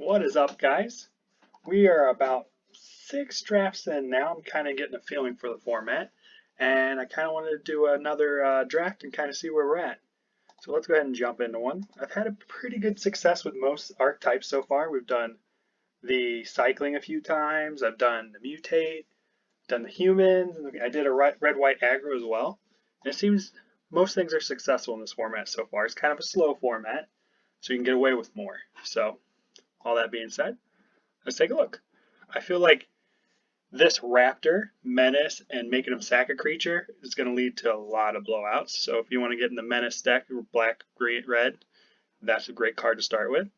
What is up, guys? We are about 6 drafts in now. I'm kind of getting a feeling for the format, and I kind of wanted to do another draft and kind of see where we're at. So let's go ahead and jump into one. I've had a pretty good success with most archetypes so far. We've done the cycling a few times. I've done the mutate, done the humans, and I did a red-white aggro as well. And it seems most things are successful in this format so far. It's kind of a slow format, so you can get away with more. So all that being said, let's take a look. I feel like this Raptor, Menace, and making him sack a creature is going to lead to a lot of blowouts. So if you want to get in the Menace deck, black, green, red, that's a great card to start with.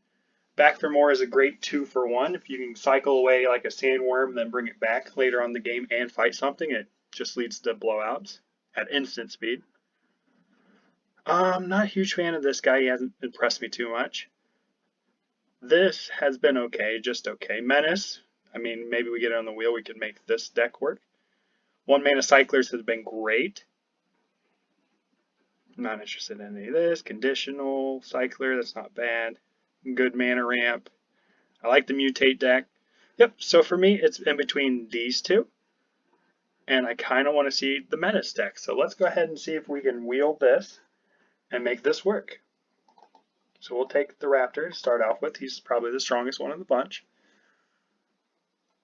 Back for More is a great 2-for-1. If you can cycle away like a sandworm and then bring it back later on in the game and fight something, it just leads to blowouts at instant speed. I'm not a huge fan of this guy. He hasn't impressed me too much. This has been okay, just okay. Menace, I mean, maybe we get it on the wheel, we can make this deck work. 1-mana Cyclers has been great. I'm not interested in any of this. Conditional, Cycler, that's not bad. Good mana ramp. I like the Mutate deck. Yep, so for me, it's in between these two. And I kind of want to see the Menace deck. So let's go ahead and see if we can wield this and make this work. So we'll take the Raptor to start off with. He's probably the strongest one in the bunch.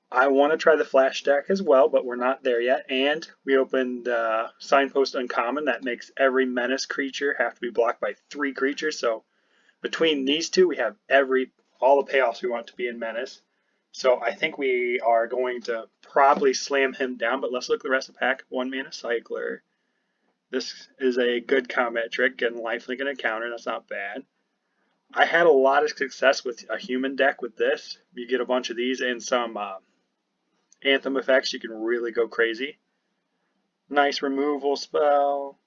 I want to try the Flash deck as well, but we're not there yet. And we opened Signpost Uncommon. That makes every Menace creature have to be blocked by 3 creatures. So between these two, we have all the payoffs we want to be in Menace. So I think we are going to probably slam him down, but let's look at the rest of the pack. 1-mana Cycler. This is a good combat trick, getting lifelink and a counter. That's not bad. I had a lot of success with a human deck with this. You get a bunch of these and some Anthem effects, you can really go crazy. Nice removal spell.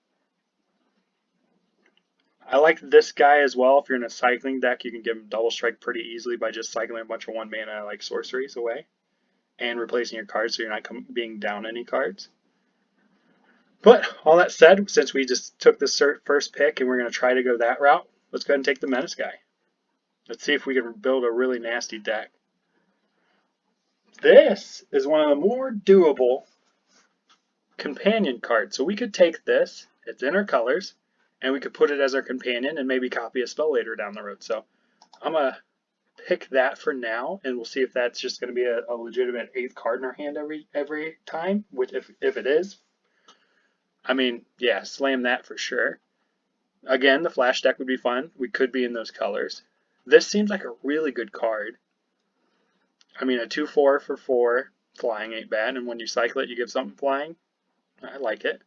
I like this guy as well. If you're in a cycling deck, you can give him double strike pretty easily by just cycling a bunch of 1-mana like sorceries away and replacing your cards so you're not being down any cards. But all that said, since we just took this first pick and we're going to try to go that route, let's go ahead and take the Menace guy. Let's see if we can build a really nasty deck. This is one of the more doable companion cards. So we could take this, it's in our colors, and we could put it as our companion and maybe copy a spell later down the road. So I'm going to pick that for now, and we'll see if that's just going to be a legitimate 8th card in our hand every time, which if it is, I mean, yeah, slam that for sure. Again, the Flash deck would be fun. We could be in those colors. This seems like a really good card. I mean, a 2/4 for 4 flying ain't bad, and when you cycle it, you give something flying. I like it.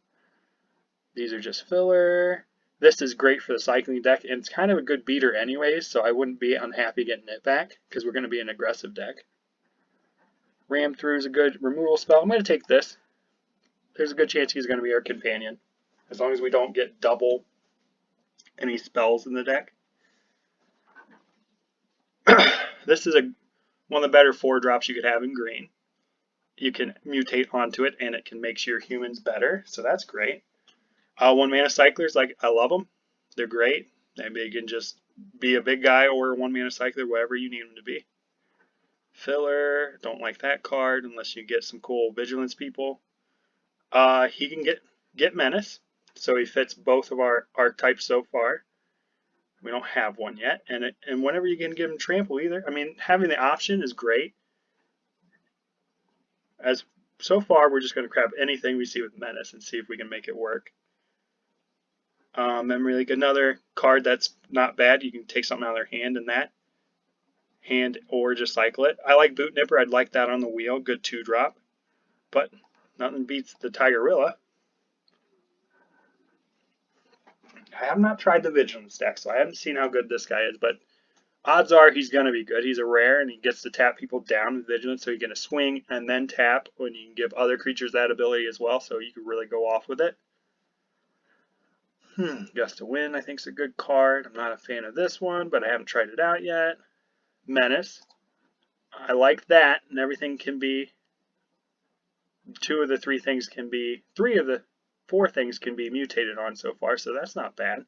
These are just filler. This is great for the cycling deck, and it's kind of a good beater anyways, so I wouldn't be unhappy getting it back, because we're going to be an aggressive deck. Ram through is a good removal spell. I'm going to take this. There's a good chance he's going to be our companion, as long as we don't get double any spells in the deck. This is one of the better 4-drops you could have in green. You can mutate onto it, and it can make your humans better, so that's great. 1-mana Cyclers, like, I love them. They're great. Maybe you can just be a big guy or a 1-mana Cycler, whatever you need them to be. Filler, don't like that card unless you get some cool Vigilance people. He can get Menace, so he fits both of our archetypes so far. We don't have one yet, and whenever you can give him Trample either. I mean, having the option is great. As so far, we're just going to grab anything we see with Menace and see if we can make it work. Memory Leak, another card that's not bad. You can take something out of their hand in that hand or just cycle it. I like Boot Nipper. I'd like that on the wheel. Good 2-drop, but nothing beats the Tigerilla. I have not tried the Vigilance deck, so I haven't seen how good this guy is, but odds are he's going to be good. He's a rare, and he gets to tap people down with Vigilance, so you get a swing and then tap, when you can give other creatures that ability as well, so you can really go off with it. Gust of Wind, I think, is a good card. I'm not a fan of this one, but I haven't tried it out yet. Menace. I like that, and everything can be, 2 of the 3 things can be, 3 of the 4 things can be mutated on so far, so that's not bad.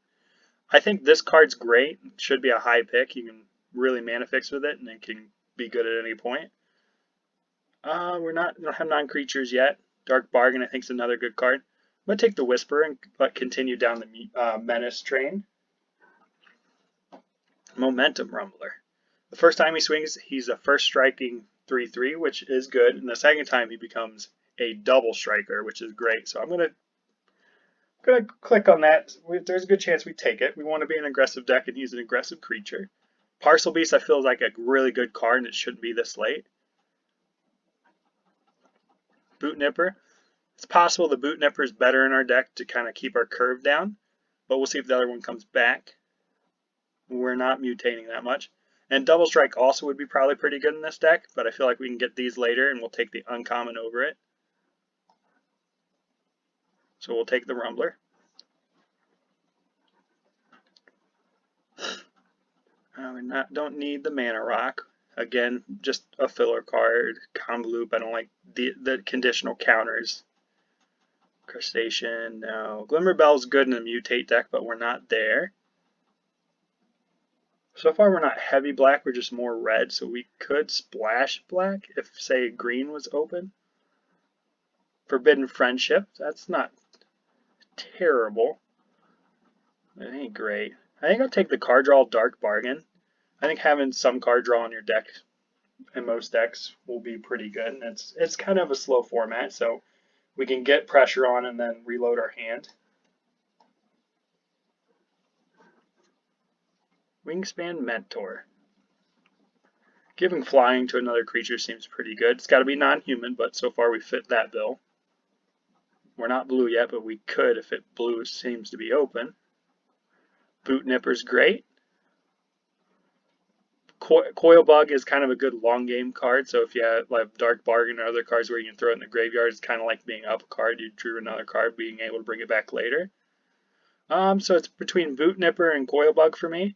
I think this card's great. It should be a high pick. You can really mana fix with it, and it can be good at any point. We don't have non-creatures yet. Dark Bargain, I think, is another good card. I'm going to take the Whisper and continue down the Menace train. Momentum Rumbler. The first time he swings, he's a first striking 3/3, which is good. And the second time, he becomes a double striker, which is great. So I'm going to click on that. There's a good chance we take it. We want to be an aggressive deck, and he's an aggressive creature. Parcel Beast, I feel, is like a really good card, and it shouldn't be this late. Boot Nipper. It's possible the Boot Nipper is better in our deck to kind of keep our curve down, but we'll see if the other one comes back. We're not mutating that much. And Double Strike also would be probably pretty good in this deck, but I feel like we can get these later and we'll take the uncommon over it. So we'll take the Rumbler. We don't need the Mana Rock. Again, just a filler card. Combo Loop, I don't like the conditional counters. Crustacean, no. Glimmer Bell's good in a mutate deck, but we're not there. So far we're not heavy black, we're just more red, so we could splash black if, say, green was open. Forbidden Friendship, that's not terrible. It ain't great. I think I'll take the card draw Dark Bargain. I think having some card draw on your deck in most decks will be pretty good. And it's kind of a slow format, so we can get pressure on and then reload our hand. Wingspan Mentor. Giving flying to another creature seems pretty good. It's got to be non-human, but so far we fit that bill. We're not blue yet, but we could if blue seems to be open. Boot Nipper's great. Coil Bug is kind of a good long game card, so if you have like Dark Bargain or other cards where you can throw it in the graveyard, it's kind of like being up a card. You drew another card, being able to bring it back later. So it's between Boot Nipper and Coil Bug for me.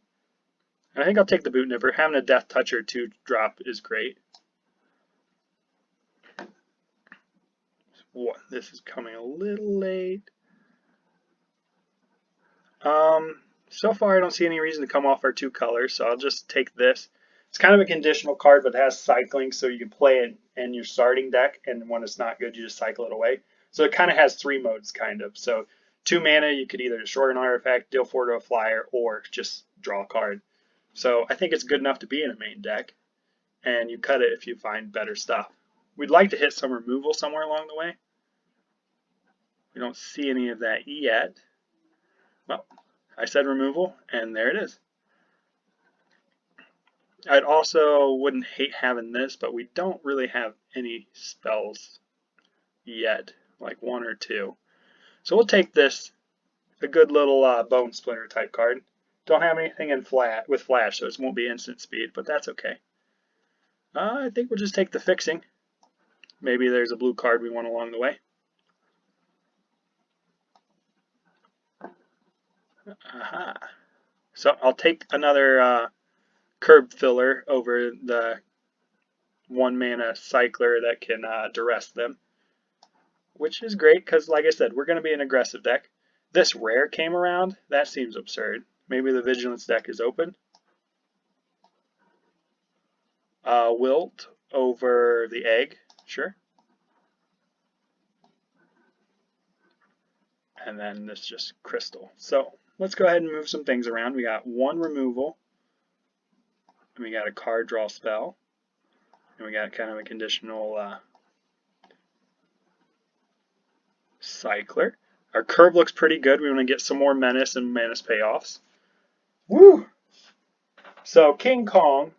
I think I'll take the Boot Nipper. Having a Death Toucher 2-drop is great. Whoa, this is coming a little late. So far I don't see any reason to come off our 2 colors, so I'll just take this. It's kind of a conditional card, but it has cycling, so you can play it in your starting deck, and when it's not good, you just cycle it away. So it kind of has 3 modes, kind of. So 2 mana, you could either destroy an artifact, deal 4 to a flyer, or just draw a card. So I think it's good enough to be in a main deck, and you cut it if you find better stuff. We'd like to hit some removal somewhere along the way. We don't see any of that yet. Well, I said removal, and there it is. I'd also wouldn't hate having this, but we don't really have any spells yet, like 1 or 2. So we'll take this, a good little Bone Splinter type card. Don't have anything in with flash, so it won't be instant speed, but that's okay. I think we'll just take the fixing. Maybe there's a blue card we want along the way. Aha. So I'll take another curb filler over the 1 mana cycler that can duress them, which is great because, like I said, we're going to be an aggressive deck. This rare came around. That seems absurd. Maybe the Vigilance deck is open. Wilt over the egg, sure. And then this just crystal. So let's go ahead and move some things around. We got 1 removal. And we got a card draw spell. And we got kind of a conditional cycler. Our curve looks pretty good. We want to get some more menace and menace payoffs. Woo! So King Kong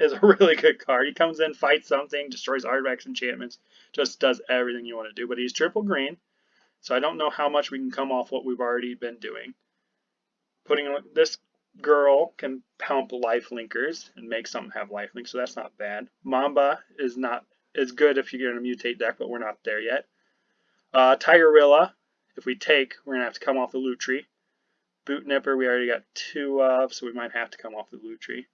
is a really good card. He comes in, fights something, destroys artifacts, enchantments, just does everything you want to do. But he's triple green, so I don't know how much we can come off what we've already been doing. Putting this girl can pump lifelinkers and make something have lifelink, so that's not bad. Mamba is good if you're going to mutate deck, but we're not there yet. Tigerilla, if we take, we're going to have to come off the loot tree. Boot Nipper, we already got 2 of, so we might have to come off the loot tree.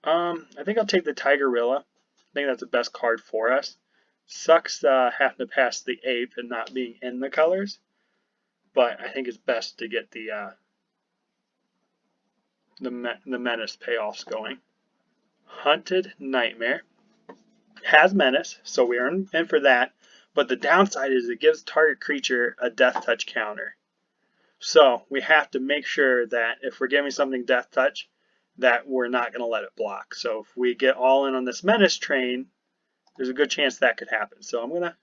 I think I'll take the Tigerilla. I think that's the best card for us. Sucks having to pass the ape and not being in the colors, but I think it's best to get the the Menace payoffs going. Hunted Nightmare has Menace, so we are in for that. But the downside is it gives target creature a Death Touch counter. So we have to make sure that if we're giving something Death Touch, that we're not going to let it block. So if we get all in on this Menace train, there's a good chance that could happen. So I'm going to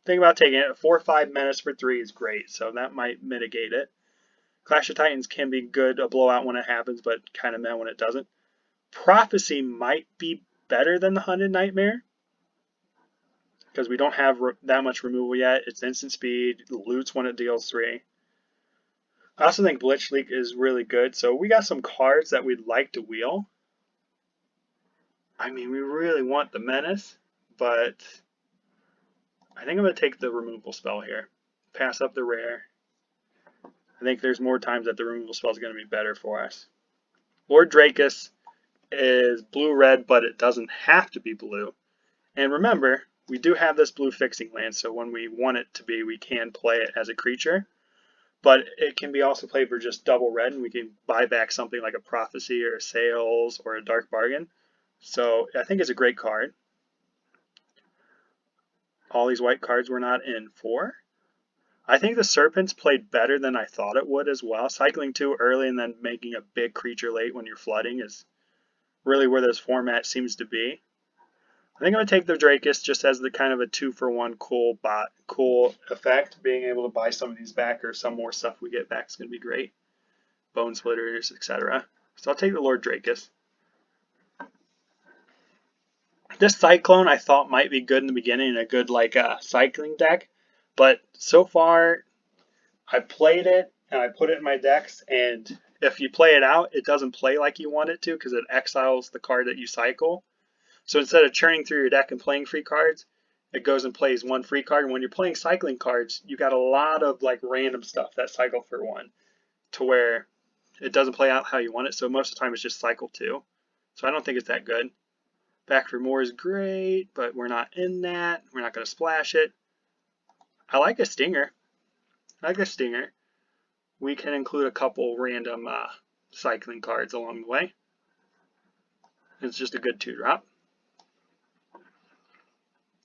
think about taking it. A 4/5 Menace for 3 is great, so that might mitigate it. Clash of Titans can be good, a blowout when it happens, but kind of meh when it doesn't. Prophecy might be better than the Hunted Nightmare because we don't have that much removal yet. It's instant speed, loots when it deals 3. I also think Blitz Leak is really good, so we got some cards that we'd like to wheel. I mean, we really want the Menace, but I think I'm going to take the removal spell here. Pass up the rare. I think there's more times that the removal spell is going to be better for us. Lord Drakus is blue-red, but it doesn't have to be blue. And remember, we do have this blue fixing land, so when we want it to be, we can play it as a creature. But it can be also played for just double red, and we can buy back something like a Prophecy or a Sails or a Dark Bargain. So I think it's a great card. All these white cards we're not in for. I think the Serpents played better than I thought it would as well. Cycling 2 early and then making a big creature late when you're flooding is really where this format seems to be. I think I'm going to take the Drakus just as the kind of a 2-for-1 cool effect. Being able to buy some of these back or some more stuff we get back is going to be great. Bone Splitters, etc. So I'll take the Lord Drakus. This Cyclone I thought might be good in the beginning, a good like cycling deck. But so far, I played it and I put it in my decks, and if you play it out, it doesn't play like you want it to because it exiles the card that you cycle. So instead of churning through your deck and playing free cards, it goes and plays one free card. And when you're playing cycling cards, you got a lot of like random stuff that cycle for 1 to where it doesn't play out how you want it. So most of the time it's just cycle 2. So I don't think it's that good. Back for More is great, but we're not in that. We're not going to splash it. I like a Stinger. We can include a couple random cycling cards along the way. It's just a good 2-drop.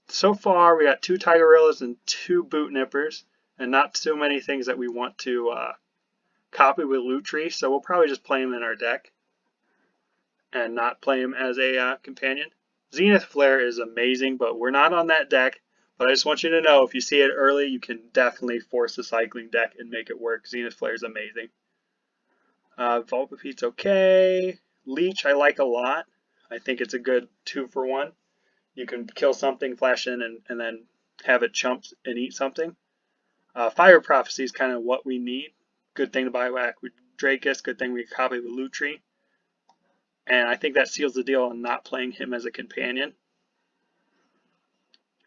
So far, we got 2 Tigerillas and 2 Boot Nippers, and not so many things that we want to copy with Loot Tree, so we'll probably just play them in our deck and not play them as a companion. Zenith Flare is amazing, but we're not on that deck. But I just want you to know, if you see it early, you can definitely force the cycling deck and make it work. Zenith Flare is amazing. Vulpipete's okay. Leech I like a lot. I think it's a good 2-for-1. You can kill something, flash in, and then have it chump and eat something. Fire Prophecy is kind of what we need. Good thing to buy back with Drakus. Good thing we copy with Loot Tree. And I think that seals the deal on not playing him as a companion.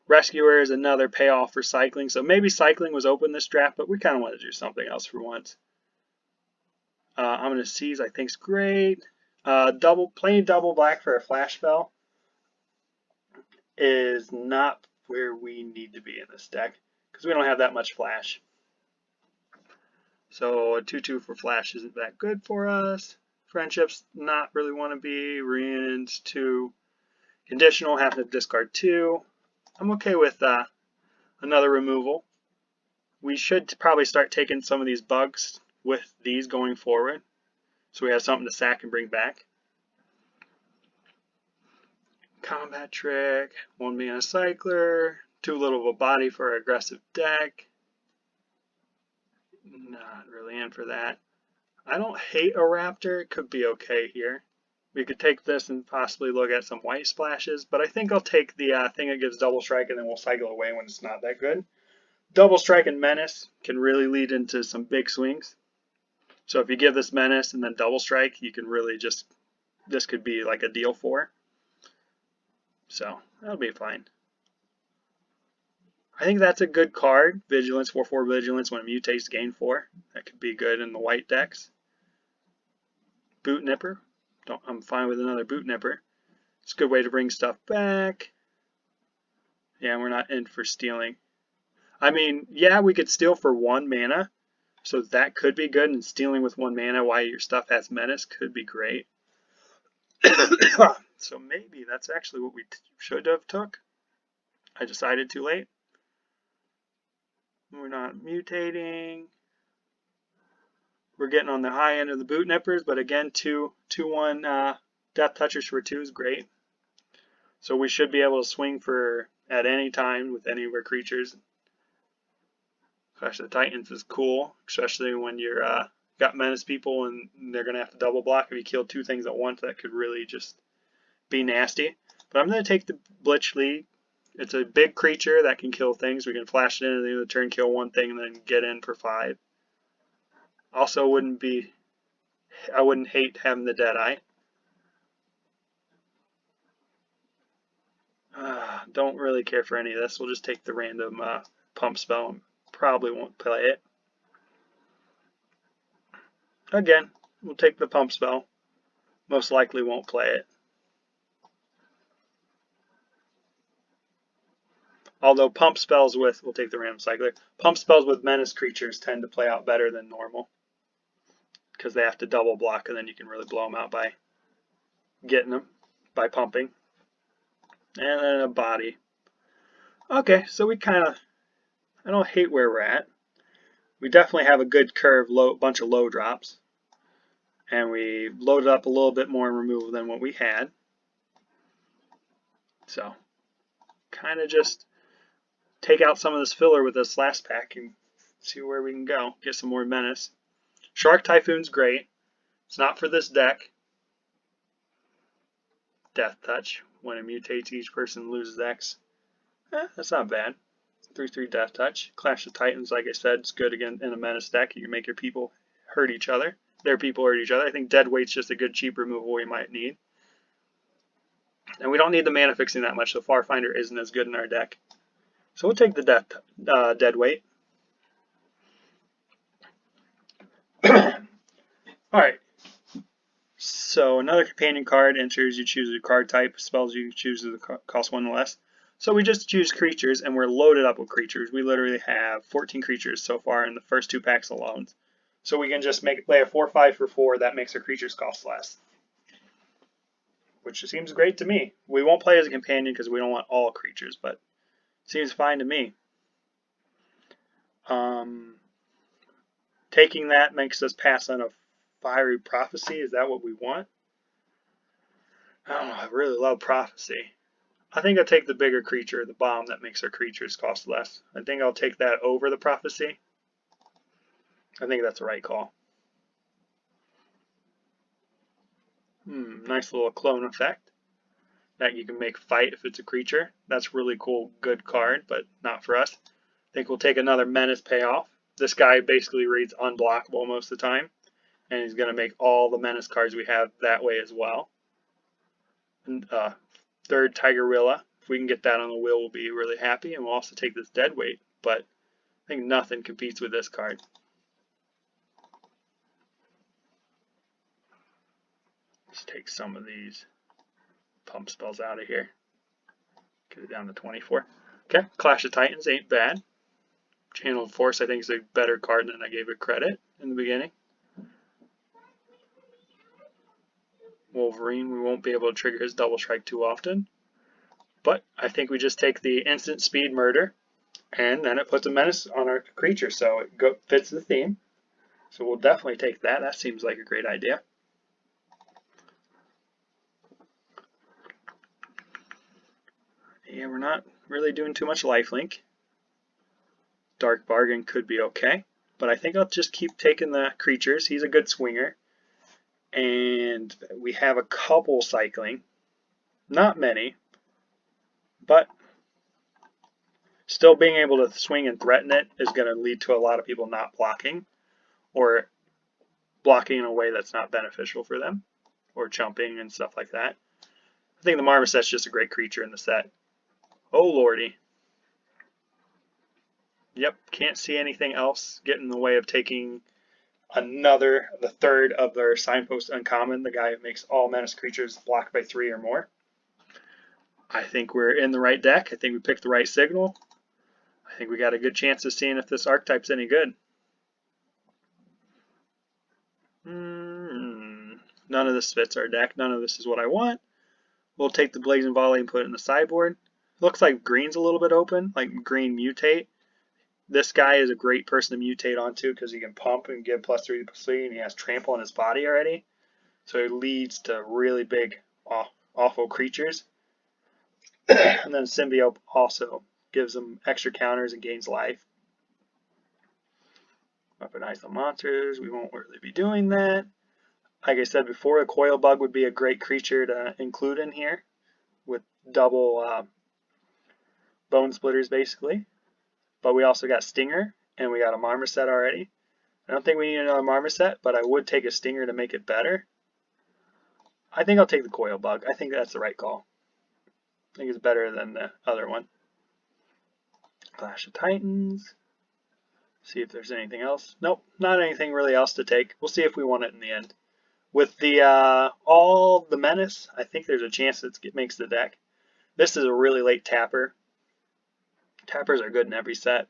Rescuer is another payoff for cycling. So maybe cycling was open this draft, but we kind of want to do something else for once. I'm going to seize, I think is great. Playing double black for a flash spell is not where we need to be in this deck because we don't have that much flash. So a 2/2 for flash isn't that good for us. Friendships not really want to be. Ruins 2. Conditional, have to discard 2. I'm okay with another removal. We should probably start taking some of these bugs with these going forward, so we have something to sack and bring back. Combat Trick, 1 mana cycler, too little of a body for an aggressive deck. Not really in for that. I don't hate a Raptor, it could be okay here. We could take this and possibly look at some white splashes, but I think I'll take the thing that gives double strike and then we'll cycle away when it's not that good. Double strike and menace can really lead into some big swings. So if you give this menace and then double strike, you can really just, this could be like a deal 4. So that'll be fine. I think that's a good card. Vigilance, 4/4 Vigilance when it mutates, gain 4. That could be good in the white decks. Boot Nipper. I'm fine with another Boot Nipper. It's a good way to bring stuff back. Yeah, we're not in for stealing. I mean, yeah, we could steal for 1 mana. So that could be good, and stealing with 1 mana while your stuff has menace could be great. So maybe that's actually what we should have took. I decided too late. We're not mutating. We're getting on the high end of the boot nippers, but again, 2/1 death touchers for 2 is great. So we should be able to swing for at any time with any of our creatures. Clash of the Titans is cool, especially when you're got menace people and they're gonna have to double block. If you kill 2 things at once, that could really just be nasty. But I'm gonna take the Blitz League. It's a big creature that can kill things. We can flash it in at the end of the turn, kill 1 thing, and then get in for 5. Also, I wouldn't hate having the Deadeye. Don't really care for any of this. We'll just take the random pump spell and probably won't play it. Again, we'll take the pump spell. Most likely won't play it. Although pump spells with, we'll take the random cycler. Pump spells with menace creatures tend to play out better than normal, because they have to double block, and then you can really blow them out by getting them by pumping. And then a body. Okay, so we kind of, I don't hate where we're at. We definitely have a good curve, bunch of low drops. And we loaded up a little bit more in removal than what we had. So, kind of just take out some of this filler with this last pack and see where we can go. Get some more menace. Shark Typhoon's great. It's not for this deck. Death Touch. When it mutates, each person loses X. That's not bad. 3/3 Death Touch. Clash of Titans, like I said, is good again in a menace deck. You can make your people hurt each other. Their people hurt each other. I think Deadweight's just a good cheap removal we might need. And we don't need the mana fixing that much, so Farfinder isn't as good in our deck. So we'll take the Deadweight. Alright. So another companion card enters, you choose a card type, spells you choose cost 1 less. So we just choose creatures, and we're loaded up with creatures. We literally have 14 creatures so far in the first 2 packs alone. So we can just play a 4/5 for 4 that makes our creatures cost less. Which seems great to me. We won't play as a companion because we don't want all creatures, but seems fine to me. Taking that makes us pass on a Fiery Prophecy. Is that what we want? I don't know. I really love Prophecy. I think I'll take the bigger creature, the bomb that makes our creatures cost less. I think I'll take that over the Prophecy. I think that's the right call. Nice little clone effect that you can make fight if it's a creature. That's really cool, good card, but not for us. I think we'll take another menace payoff. This guy basically reads unblockable most of the time, and he's going to make all the menace cards we have that way as well. And, 3rd Tigerilla. If we can get that on the wheel, we'll be really happy, and we'll also take this Deadweight, but I think nothing competes with this card. Let's take some of these pump spells out of here. Get it down to 24. Okay, Clash of Titans ain't bad. Channel of Force, I think, is a better card than I gave it credit in the beginning. Wolverine, we won't be able to trigger his double strike too often. But I think we just take the instant speed murder, and then it puts a menace on our creature, so it fits the theme. So we'll definitely take that. That seems like a great idea. Yeah, we're not really doing too much lifelink. Dark Bargain could be okay, but I think I'll just keep taking the creatures. He's a good swinger. And we have a couple cycling. Not many, but still being able to swing and threaten it is going to lead to a lot of people not blocking, or blocking in a way that's not beneficial for them, or jumping and stuff like that. I think the Marmoset's just a great creature in the set. Oh lordy. Yep, can't see anything else get in the way of taking the 3rd of their Signpost Uncommon, the guy who makes all menace creatures blocked by 3 or more. I think we're in the right deck. I think we picked the right signal. I think we got a good chance of seeing if this archetype's any good. None of this fits our deck. None of this is what I want. We'll take the Blazing Volley and put it in the sideboard. Looks like green's a little bit open, like green mutate. This guy is a great person to mutate onto because he can pump and give +3/+3, and he has trample on his body already. So it leads to really big, awful creatures. And then Symbiote also gives him extra counters and gains life. Weaponize the monsters. We won't really be doing that. Like I said before, the Coil Bug would be a great creature to include in here with double Bone Splitters basically. But we also got Stinger, and we got a Marmoset already. I don't think we need another Marmoset, but I would take a Stinger to make it better. I think I'll take the Coil Bug. I think that's the right call. I think it's better than the other one. Clash of Titans. See if there's anything else. Nope, not anything really else to take. We'll see if we want it in the end. With the all the Menace, I think there's a chance it makes the deck. This is a really late tapper. Tappers are good in every set.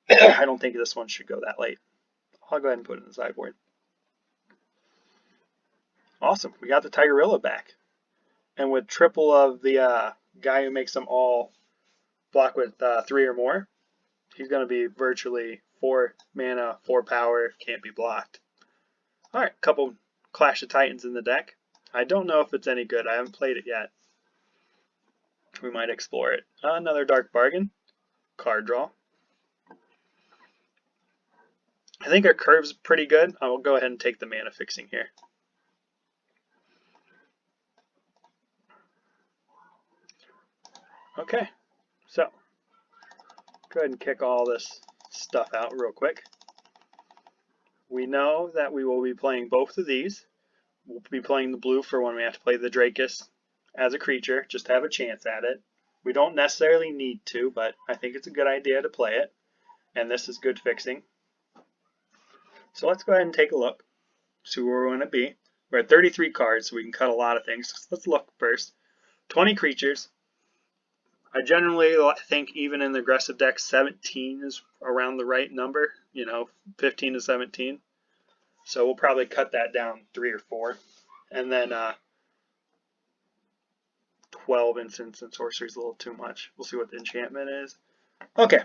I don't think this one should go that late. I'll go ahead and put it in the sideboard. Awesome, we got the Tigerilla back. And with triple of the guy who makes them all block with 3 or more, he's going to be virtually 4 mana, 4 power, can't be blocked. Alright, couple Clash of Titans in the deck. I don't know if it's any good. I haven't played it yet. We might explore it. Another Dark Bargain. Card draw. I think our curve's pretty good. I will go ahead and take the mana fixing here. Okay, so go ahead and kick all this stuff out real quick. We know that we will be playing both of these. We'll be playing the blue for when we have to play the Drakus as a creature, just to have a chance at it. We don't necessarily need to, but I think it's a good idea to play it. And this is good fixing. So let's go ahead and take a look, see where we're going to be. We're at 33 cards, so we can cut a lot of things. Let's look first. 20 creatures. I generally think even in the aggressive deck, 17 is around the right number, 15 to 17. So we'll probably cut that down 3 or 4. And then 12 instants and sorcery is a little too much. We'll see what the enchantment is. Okay.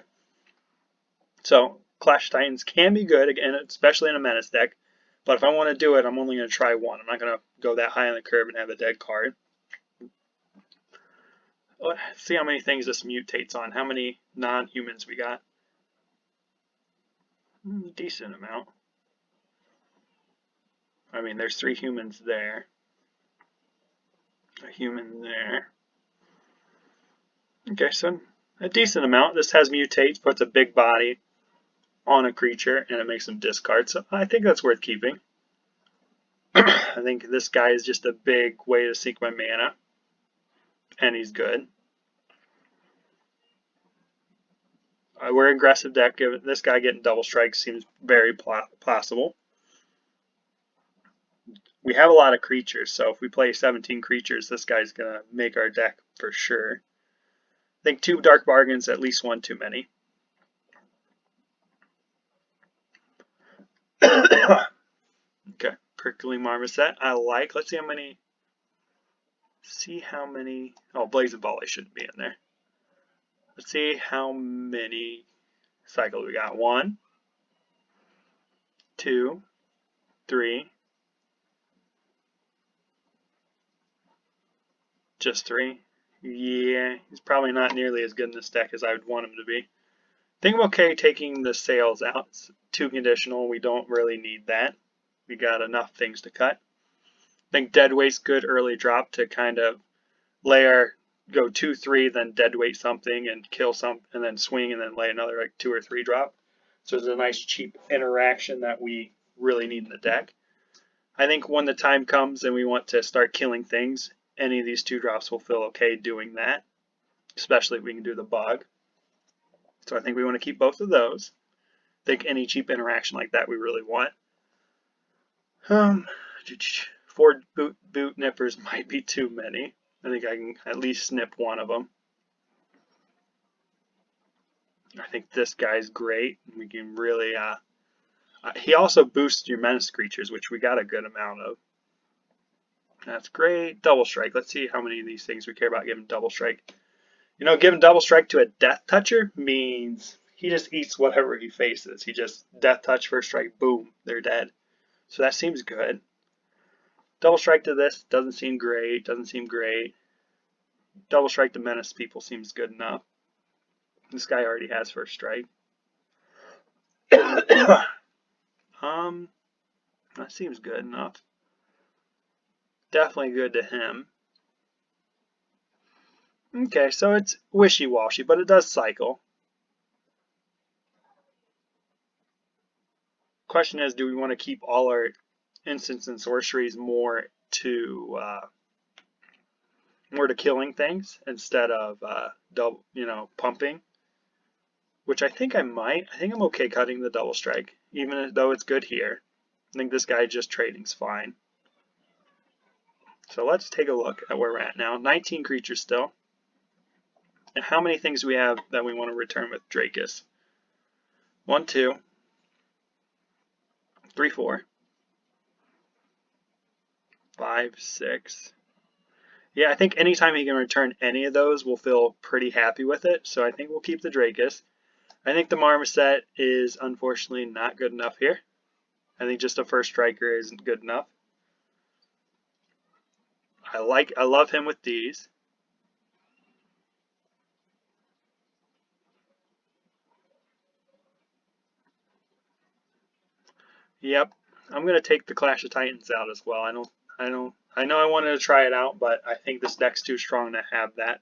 So Clash of Titans can be good, again, especially in a Menace deck. But if I want to do it, I'm only going to try one. I'm not going to go that high on the curve and have a dead card. Let's see how many things this mutates on. How many non-humans we got. Decent amount. I mean, there's 3 humans there. A human there. Okay, so a decent amount. This has mutates, puts a big body on a creature, and it makes them discard. So I think that's worth keeping. I think this guy is just a big way to sink my mana. And he's good. We're an aggressive deck. This guy getting double strike seems very possible. We have a lot of creatures, so if we play 17 creatures, this guy's going to make our deck for sure. I think 2 Dark Bargains, at least 1 too many. Okay, Prickly Marmoset, I like. Let's see how many. Oh, Blazing Volley shouldn't be in there. Let's see how many cycles we got. 1, 2, 3. Just 3. Yeah, he's probably not nearly as good in this deck as I would want him to be. I think I'm okay taking the sails out. It's 2 conditional. We don't really need that. We got enough things to cut. I think Deadweight's good early drop to kind of go 2-3, then deadweight something and kill some, and then swing and then lay another like 2 or 3 drop. So it's a nice cheap interaction that we really need in the deck. I think when the time comes and we want to start killing things, any of these 2 drops will feel okay doing that, especially if we can do the bug. So I think we want to keep both of those. I think any cheap interaction like that we really want. 4 boot nippers might be too many. I think I can at least snip one of them. I think this guy's great. We can really He also boosts your menace creatures, which we got a good amount of. That's great. Double strike. Let's see how many of these things we care about giving double strike. You know, giving double strike to a death toucher means he just eats whatever he faces. He just death touch, first strike, boom, they're dead. So that seems good. Double strike to this doesn't seem great. Doesn't seem great. Double strike to menace people seems good enough. This guy already has first strike. That seems good enough. Definitely good to him. Okay, so it's wishy-washy, but it does cycle. Question is, do we want to keep all our instants and sorceries more to killing things instead of double, pumping? Which I think I might. I think I'm okay cutting the double strike, even though it's good here. I think this guy just trading's fine. So let's take a look at where we're at now. 19 creatures still. And how many things do we have that we want to return with Drakus? 1, 2, 3, 4, 5, 6. Yeah, I think anytime he can return any of those, we'll feel pretty happy with it. So I think we'll keep the Drakus. I think the Marmoset is unfortunately not good enough here. I think just a first striker isn't good enough. I love him with these. Yep, I'm gonna take the Clash of Titans out as well. I know I wanted to try it out, but I think this deck's too strong to have that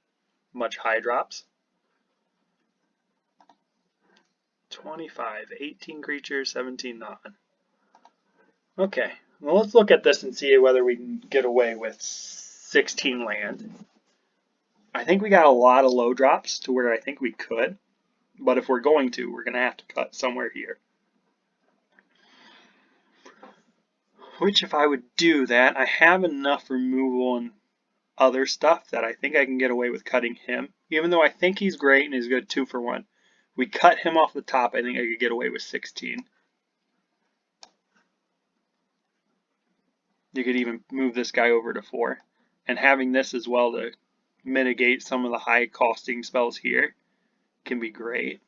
much high drops. 25, 18 creatures, 17 non. Okay, well let's look at this and see whether we can get away with 16 land. I think we got a lot of low drops to where I think we could, but if we're going to, we're going to have to cut somewhere here. Which, if I would do that, I have enough removal and other stuff that I think I can get away with cutting him. Even though I think he's great and he's good 2 for 1. We cut him off the top, I think I could get away with 16. You could even move this guy over to 4. And having this as well to mitigate some of the high costing spells here can be great.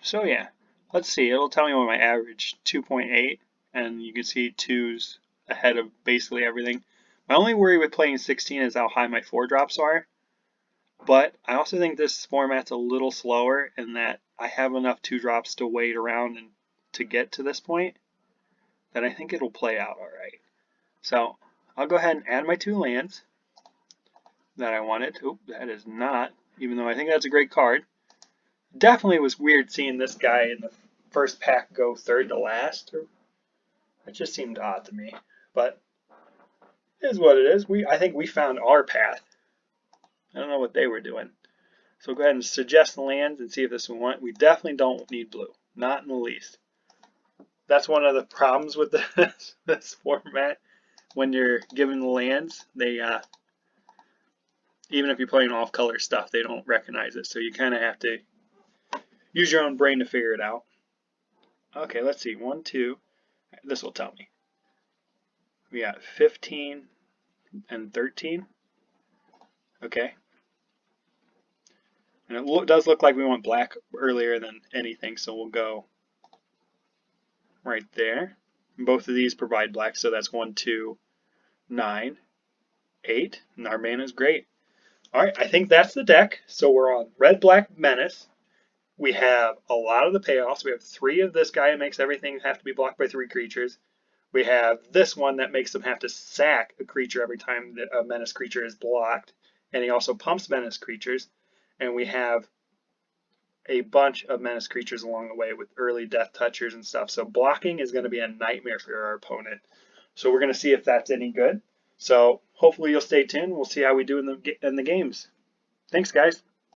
So yeah, let's see. It'll tell me what my average 2.8, and you can see 2's ahead of basically everything. My only worry with playing 16 is how high my 4 drops are. But I also think this format's a little slower in that I have enough 2 drops to wait around and to get to this point that I think it'll play out alright. So I'll go ahead and add my 2 lands that I wanted. Oop, that is not, even though I think that's a great card. Definitely was weird seeing this guy in the first pack go third to last. It just seemed odd to me, but it is what it is. I think we found our path. I don't know what they were doing. So go ahead and suggest the lands and see if this one wants. We definitely don't need blue. Not in the least. That's one of the problems with this format. When you're given the lands, they even if you're playing off-color stuff, they don't recognize it. So you kind of have to use your own brain to figure it out. Okay, let's see. 1, 2. This will tell me. We got 15 and 13. Okay. And it does look like we went black earlier than anything, so we'll go right there. Both of these provide black, so that's 1, 2, 9, 8. And our mana is great. Alright, I think that's the deck. So we're on red, black, menace. We have a lot of the payoffs. We have 3 of this guy that makes everything have to be blocked by 3 creatures. We have this one that makes them have to sack a creature every time that a menace creature is blocked. And he also pumps menace creatures. And we have a bunch of menace creatures along the way with early death touchers and stuff. So blocking is going to be a nightmare for our opponent. So we're going to see if that's any good. So hopefully you'll stay tuned. We'll see how we do in the games. Thanks, guys.